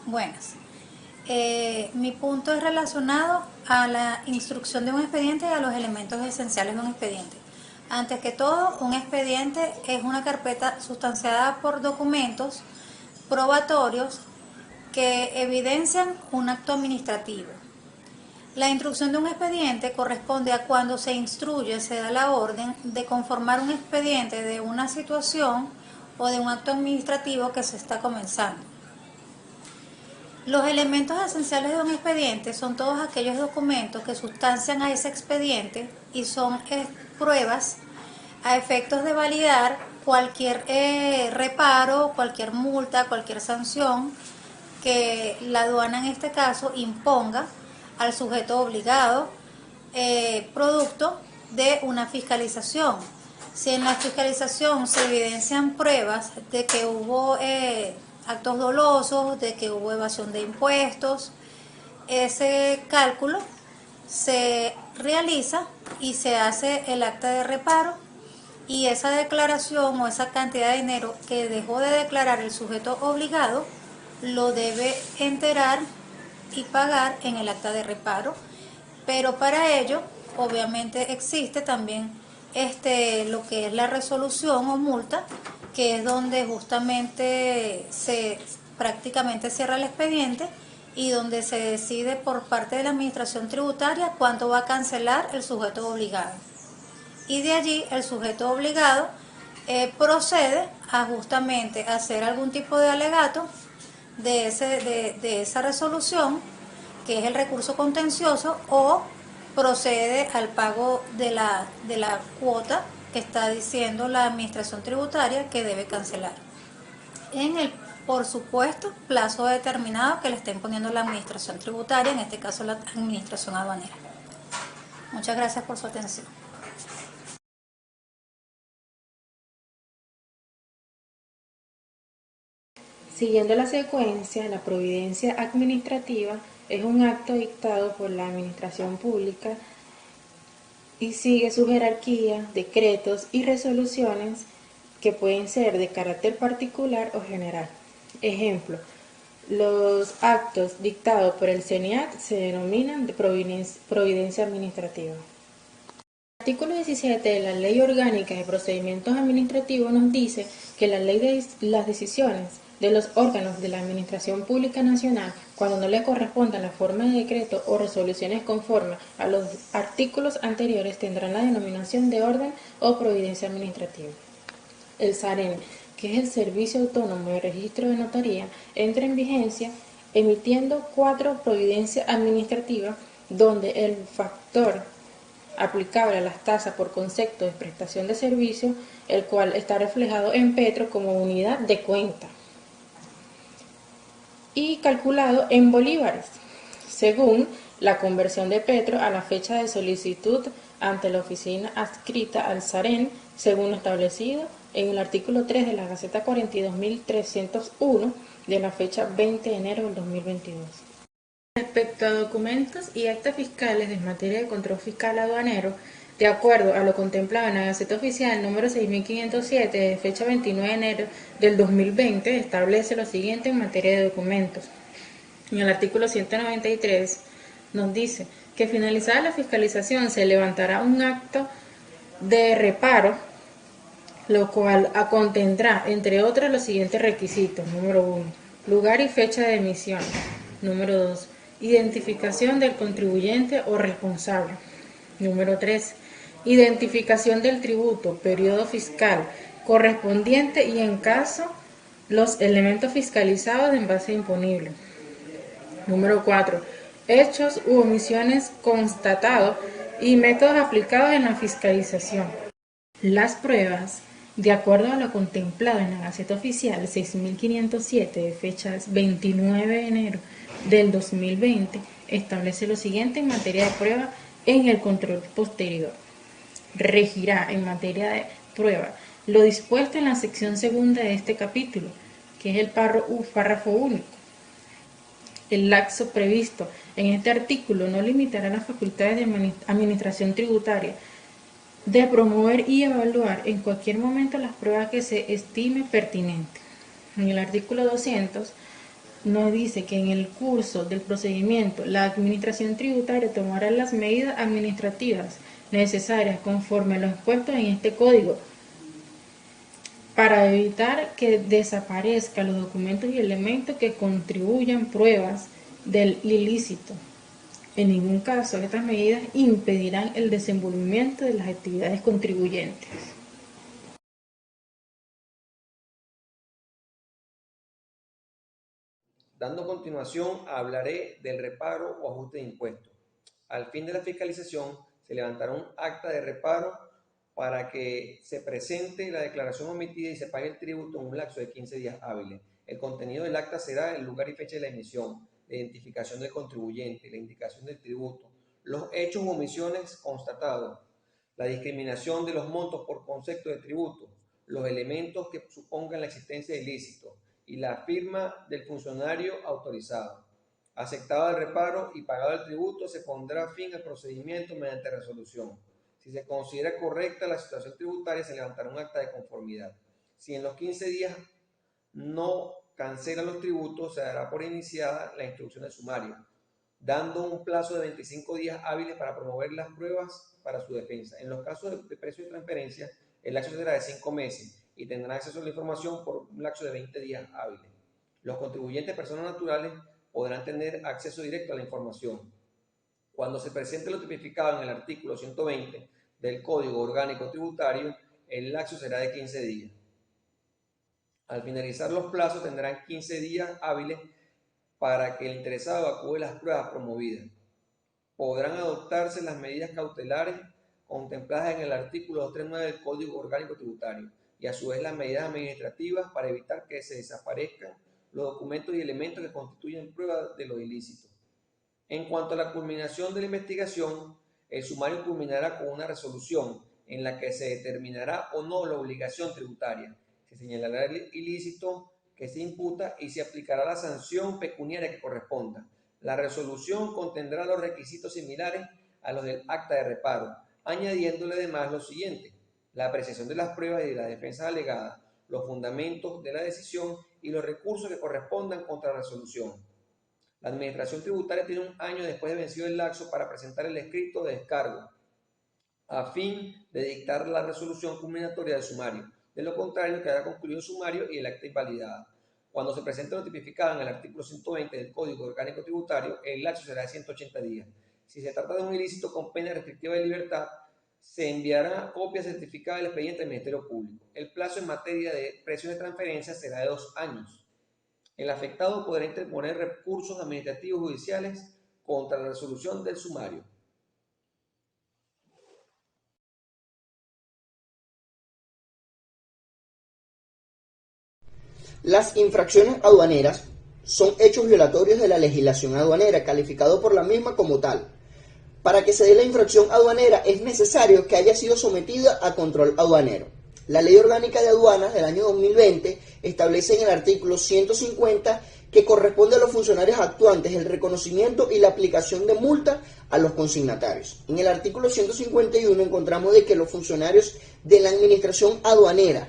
Buenas. Mi punto es relacionado a la instrucción de un expediente y a los elementos esenciales de un expediente. Antes que todo, un expediente es una carpeta sustanciada por documentos probatorios que evidencian un acto administrativo. La instrucción de un expediente corresponde a cuando se instruye, se da la orden de conformar un expediente de una situación o de un acto administrativo que se está comenzando. Los elementos esenciales de un expediente son todos aquellos documentos que sustancian a ese expediente y son pruebas a efectos de validar cualquier reparo, cualquier multa, cualquier sanción que la aduana en este caso imponga al sujeto obligado, producto de una fiscalización. Si en la fiscalización se evidencian pruebas de que hubo actos dolosos, de que hubo evasión de impuestos, ese cálculo se realiza y se hace el acta de reparo, y esa declaración o esa cantidad de dinero que dejó de declarar el sujeto obligado lo debe enterar y pagar en el acta de reparo. Pero para ello obviamente existe también lo que es la resolución o multa, que es donde justamente se prácticamente cierra el expediente y donde se decide por parte de la administración tributaria cuánto va a cancelar el sujeto obligado. Y de allí el sujeto obligado procede a justamente hacer algún tipo de alegato de esa resolución, que es el recurso contencioso, o procede al pago de la cuota que está diciendo la administración tributaria que debe cancelar, en el, por supuesto, plazo determinado que le estén poniendo la administración tributaria, en este caso la administración aduanera. Muchas gracias por su atención. Siguiendo la secuencia, la providencia administrativa es un acto dictado por la administración pública y sigue su jerarquía, decretos y resoluciones que pueden ser de carácter particular o general. Ejemplo, los actos dictados por el CENIAT se denominan de providencia administrativa. El artículo 17 de la Ley Orgánica de Procedimientos Administrativos nos dice que las decisiones de los órganos de la Administración Pública Nacional, cuando no le correspondan la forma de decreto o resoluciones conforme a los artículos anteriores, tendrán la denominación de orden o providencia administrativa. El SAREN, que es el Servicio Autónomo de Registro de Notaría, entra en vigencia emitiendo 4 providencias administrativas donde el factor aplicable a las tasas por concepto de prestación de servicio, el cual está reflejado en Petro como unidad de cuenta y calculado en bolívares, según la conversión de Petro a la fecha de solicitud ante la oficina adscrita al SAREN, según lo establecido en el artículo 3 de la Gaceta 42.301 de la fecha 20 de enero del 2022. Respecto a documentos y actas fiscales en materia de control fiscal aduanero, de acuerdo a lo contemplado en la Gaceta Oficial número 6507 de fecha 29 de enero del 2020, establece lo siguiente en materia de documentos. En el artículo 193 nos dice que finalizada la fiscalización se levantará un acto de reparo, lo cual contendrá, entre otros, los siguientes requisitos. Número 1. Lugar y fecha de emisión. Número 2. Identificación del contribuyente o responsable. Número 3. Identificación del tributo, periodo fiscal correspondiente y, en caso, los elementos fiscalizados en base imponible. Número 4. Hechos u omisiones constatados y métodos aplicados en la fiscalización. Las pruebas, de acuerdo a lo contemplado en la Gaceta Oficial 6507 de fechas 29 de enero del 2020, establece lo siguiente en materia de prueba en el control posterior. Regirá en materia de prueba lo dispuesto en la sección segunda de este capítulo, que es el párrafo único. El lapso previsto en este artículo no limitará las facultades de administración tributaria de promover y evaluar en cualquier momento las pruebas que se estime pertinente. En el artículo 200 nos dice que en el curso del procedimiento la Administración Tributaria tomará las medidas administrativas necesarias conforme a lo expuesto en este código para evitar que desaparezcan los documentos y elementos que contribuyan pruebas del ilícito. En ningún caso estas medidas impedirán el desenvolvimiento de las actividades contribuyentes. Dando continuación, hablaré del reparo o ajuste de impuestos. Al fin de la fiscalización, se levantará un acta de reparo para que se presente la declaración omitida y se pague el tributo en un lapso de 15 días hábiles. El contenido del acta será el lugar y fecha de la emisión, la identificación del contribuyente, la indicación del tributo, los hechos u omisiones constatados, la discriminación de los montos por concepto de tributo, los elementos que supongan la existencia de ilícito y la firma del funcionario autorizado. Aceptado el reparo y pagado el tributo, se pondrá fin al procedimiento mediante resolución. Si se considera correcta la situación tributaria, se levantará un acta de conformidad. Si en los 15 días no cancelan los tributos, se dará por iniciada la instrucción de sumario, dando un plazo de 25 días hábiles para promover las pruebas para su defensa. En los casos de precio de transferencia, el lapso será de 5 meses y tendrán acceso a la información por un lapso de 20 días hábiles. Los contribuyentes personas naturales podrán tener acceso directo a la información. Cuando se presente lo tipificado en el artículo 120 del Código Orgánico Tributario, el lapso será de 15 días. Al finalizar los plazos tendrán 15 días hábiles para que el interesado acude a las pruebas promovidas. Podrán adoptarse las medidas cautelares contempladas en el artículo 239 del Código Orgánico Tributario y a su vez las medidas administrativas para evitar que se desaparezcan los documentos y elementos que constituyen pruebas de lo ilícito. En cuanto a la culminación de la investigación, el sumario culminará con una resolución en la que se determinará o no la obligación tributaria, se señalará el ilícito que se imputa y se aplicará la sanción pecuniaria que corresponda. La resolución contendrá los requisitos similares a los del acta de reparo, añadiéndole además lo siguiente: la apreciación de las pruebas y de las defensas alegadas, los fundamentos de la decisión y los recursos que correspondan contra la resolución. La Administración Tributaria tiene un año después de vencido el lapso para presentar el escrito de descargo a fin de dictar la resolución culminatoria del sumario. De lo contrario, quedará concluido el sumario y el acta invalidada. Cuando se presente lo tipificado en el artículo 120 del Código Orgánico Tributario, el lapso será de 180 días. Si se trata de un ilícito con pena restrictiva de libertad, se enviará copia certificada del expediente al Ministerio Público. El plazo en materia de precios de transferencia será de 2 años. El afectado podrá interponer recursos administrativos judiciales contra la resolución del sumario. Las infracciones aduaneras son hechos violatorios de la legislación aduanera, calificado por la misma como tal. Para que se dé la infracción aduanera es necesario que haya sido sometida a control aduanero. La Ley Orgánica de Aduanas del año 2020 establece en el artículo 150 que corresponde a los funcionarios actuantes el reconocimiento y la aplicación de multa a los consignatarios. En el artículo 151 encontramos de que los funcionarios de la administración aduanera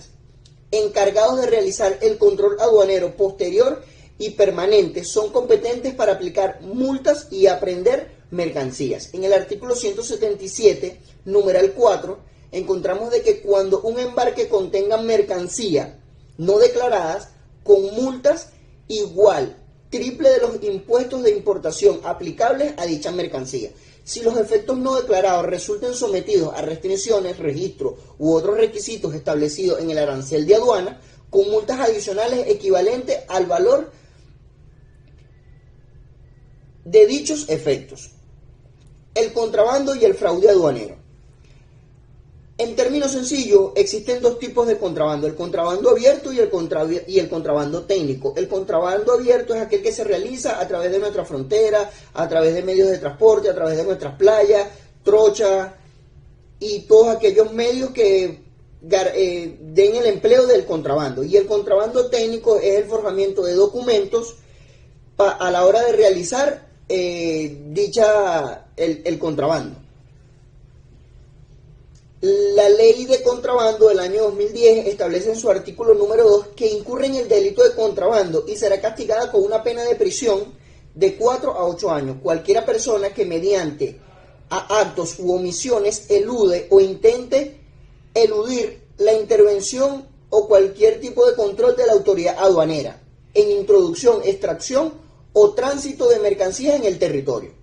encargados de realizar el control aduanero posterior y permanente son competentes para aplicar multas y apreender mercancías. En el artículo 177, numeral 4, encontramos de que cuando un embarque contenga mercancía no declaradas, con multas igual, triple de los impuestos de importación aplicables a dicha mercancía. Si los efectos no declarados resulten sometidos a restricciones, registro u otros requisitos establecidos en el arancel de aduana, con multas adicionales equivalentes al valor de dichos efectos. El contrabando y el fraude aduanero. En términos sencillos, existen dos tipos de contrabando: el contrabando abierto y el contrabando técnico. El contrabando abierto es aquel que se realiza a través de nuestra frontera, a través de medios de transporte, a través de nuestras playas, trochas y todos aquellos medios que den el empleo del contrabando. Y el contrabando técnico es el forjamiento de documentos a la hora de realizar el contrabando. La ley de contrabando del año 2010 establece en su artículo número 2 que incurre en el delito de contrabando y será castigada con una pena de prisión de 4 a 8 años. Cualquiera persona que mediante actos u omisiones elude o intente eludir la intervención o cualquier tipo de control de la autoridad aduanera en introducción, extracción o tránsito de mercancías en el territorio.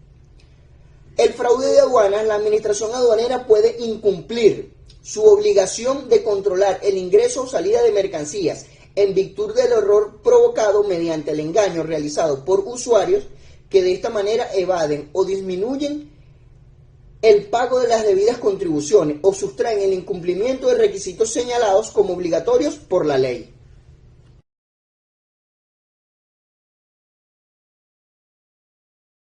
El fraude de aduanas, la administración aduanera puede incumplir su obligación de controlar el ingreso o salida de mercancías en virtud del error provocado mediante el engaño realizado por usuarios que de esta manera evaden o disminuyen el pago de las debidas contribuciones o sustraen el incumplimiento de requisitos señalados como obligatorios por la ley.